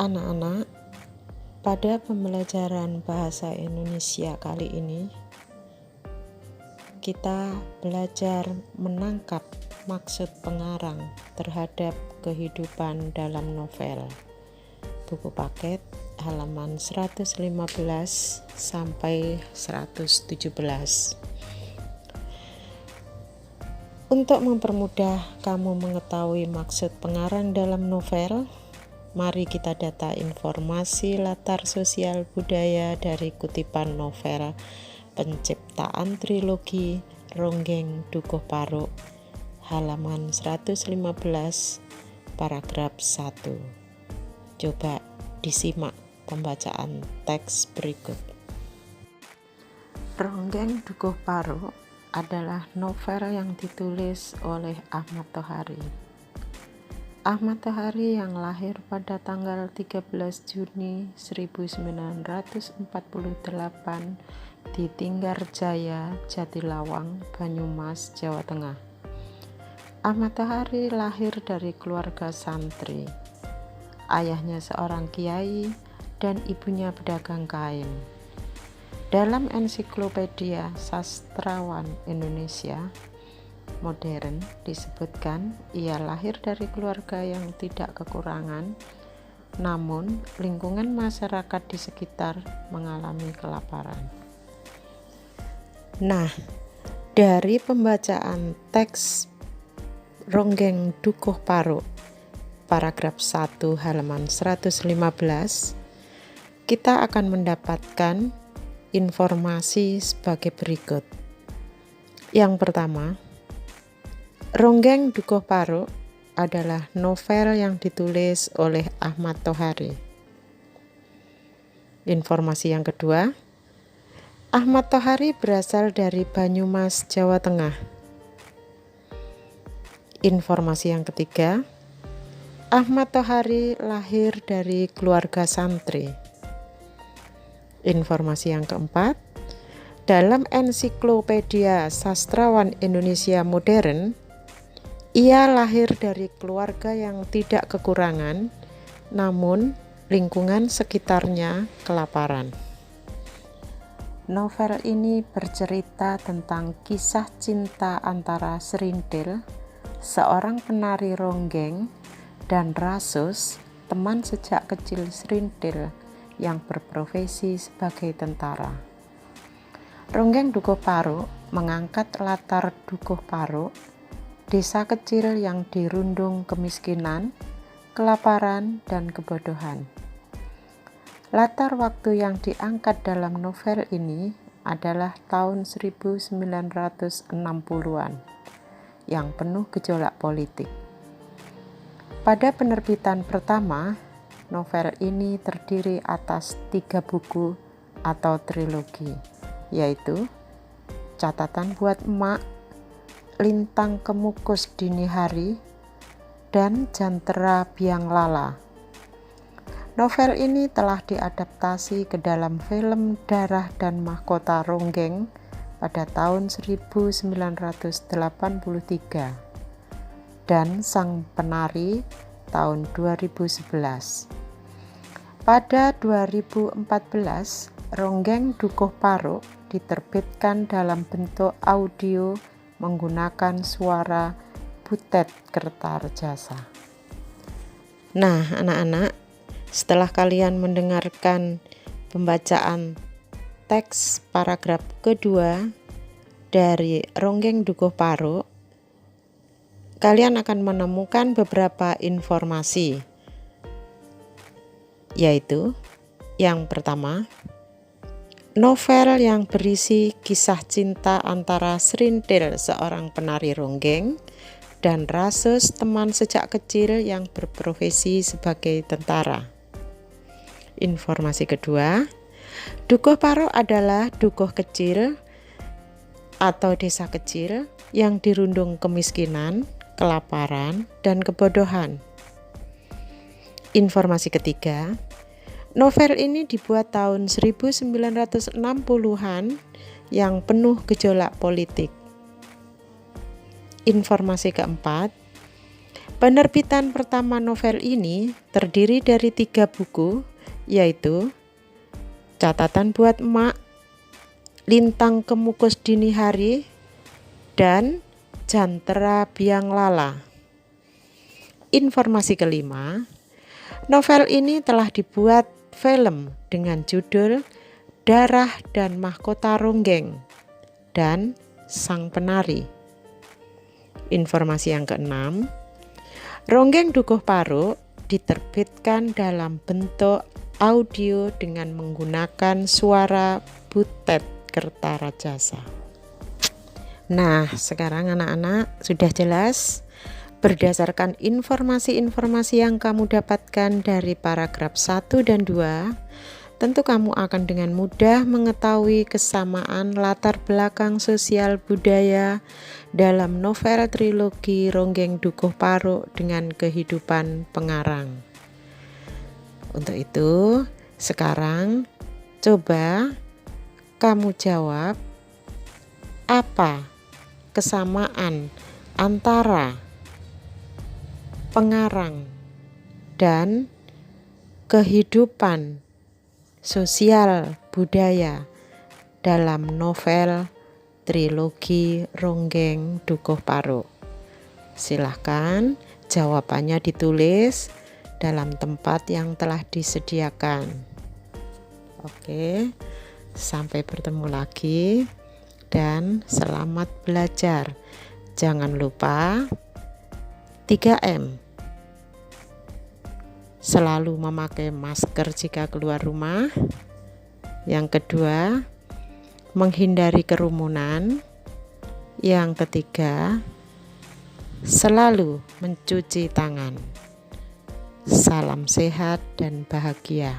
Anak-anak, pada pembelajaran bahasa Indonesia kali ini, kita belajar menangkap maksud pengarang terhadap kehidupan dalam novel. Buku paket halaman 115 sampai 117. Untuk mempermudah kamu mengetahui maksud pengarang dalam novel, mari kita data informasi latar sosial budaya dari kutipan novel penciptaan trilogi Ronggeng Dukuh Paruk halaman 115 paragraf 1. Coba disimak pembacaan teks berikut. Ronggeng Dukuh Paruk adalah novel yang ditulis oleh Ahmad Tohari. Ahmad Tohari yang lahir pada tanggal 13 Juni 1948 di Tinggarjaya, Jatilawang, Banyumas, Jawa Tengah. Ahmad Tohari lahir dari keluarga santri. Ayahnya seorang kiai dan ibunya pedagang kain. Dalam ensiklopedia sastrawan Indonesia modern disebutkan ia lahir dari keluarga yang tidak kekurangan, namun lingkungan masyarakat di sekitar mengalami kelaparan. Nah, dari pembacaan teks Ronggeng Dukuh Paruk paragraf 1 halaman 115, kita akan mendapatkan informasi sebagai berikut. Yang pertama, Ronggeng Dukuh Paruk adalah novel yang ditulis oleh Ahmad Tohari. Informasi yang kedua, Ahmad Tohari berasal dari Banyumas, Jawa Tengah. Informasi yang ketiga, Ahmad Tohari lahir dari keluarga santri. Informasi yang keempat, dalam ensiklopedia sastrawan Indonesia modern, ia lahir dari keluarga yang tidak kekurangan, namun lingkungan sekitarnya kelaparan. Novel ini bercerita tentang kisah cinta antara Serintil, seorang penari ronggeng, dan Rasus, teman sejak kecil Serintil yang berprofesi sebagai tentara. Ronggeng Dukuh Paruk mengangkat latar Dukuh Paruk, desa kecil yang dirundung kemiskinan, kelaparan, dan kebodohan. Latar waktu yang diangkat dalam novel ini adalah tahun 1960-an yang penuh gejolak politik. Pada penerbitan pertama, novel ini terdiri atas 3 buku atau trilogi, yaitu Catatan Buat Emak, Lintang Kemukus Dini Hari, dan Jantera Biang Lala. Novel ini telah diadaptasi ke dalam film Darah dan Mahkota Ronggeng pada tahun 1983 dan Sang Penari tahun 2011. Pada 2014, Ronggeng Dukuh Paruk diterbitkan dalam bentuk audio menggunakan suara Butet Kertarjasa. Nah, anak-anak, setelah kalian mendengarkan pembacaan teks paragraf kedua dari Ronggeng Dukuh Paruk, kalian akan menemukan beberapa informasi, yaitu yang pertama, novel yang berisi kisah cinta antara Serintil, seorang penari ronggeng, dan Rasus, teman sejak kecil yang berprofesi sebagai tentara. Informasi kedua, Dukuh Paruk adalah dukuh kecil atau desa kecil yang dirundung kemiskinan, kelaparan, dan kebodohan. Informasi ketiga, novel ini dibuat tahun 1960-an yang penuh gejolak politik. Informasi keempat, Penerbitan pertama novel ini terdiri dari 3 buku, yaitu Catatan Buat Emak, Lintang Kemukus Dini Hari, dan Jantera Biang Lala. Informasi kelima, novel ini telah dibuat film dengan judul Darah dan Mahkota Ronggeng dan Sang Penari. Informasi yang keenam, Ronggeng Dukuh Paruk diterbitkan dalam bentuk audio dengan menggunakan suara Butet Kertarajasa. Nah, sekarang anak-anak sudah jelas berdasarkan informasi-informasi yang kamu dapatkan dari paragraf 1 dan 2, tentu kamu akan dengan mudah mengetahui kesamaan latar belakang sosial budaya dalam novel trilogi Ronggeng Dukuh Paruk dengan kehidupan pengarang. Untuk itu, sekarang coba kamu jawab apa kesamaan antara pengarang dan kehidupan sosial budaya dalam novel trilogi Ronggeng Dukuh Paruk. Silahkan jawabannya ditulis dalam tempat yang telah disediakan. Oke, sampai bertemu lagi dan selamat belajar. Jangan lupa 3M. Selalu memakai masker jika keluar rumah. Yang kedua, menghindari kerumunan. Yang ketiga, selalu mencuci tangan. Salam sehat dan bahagia.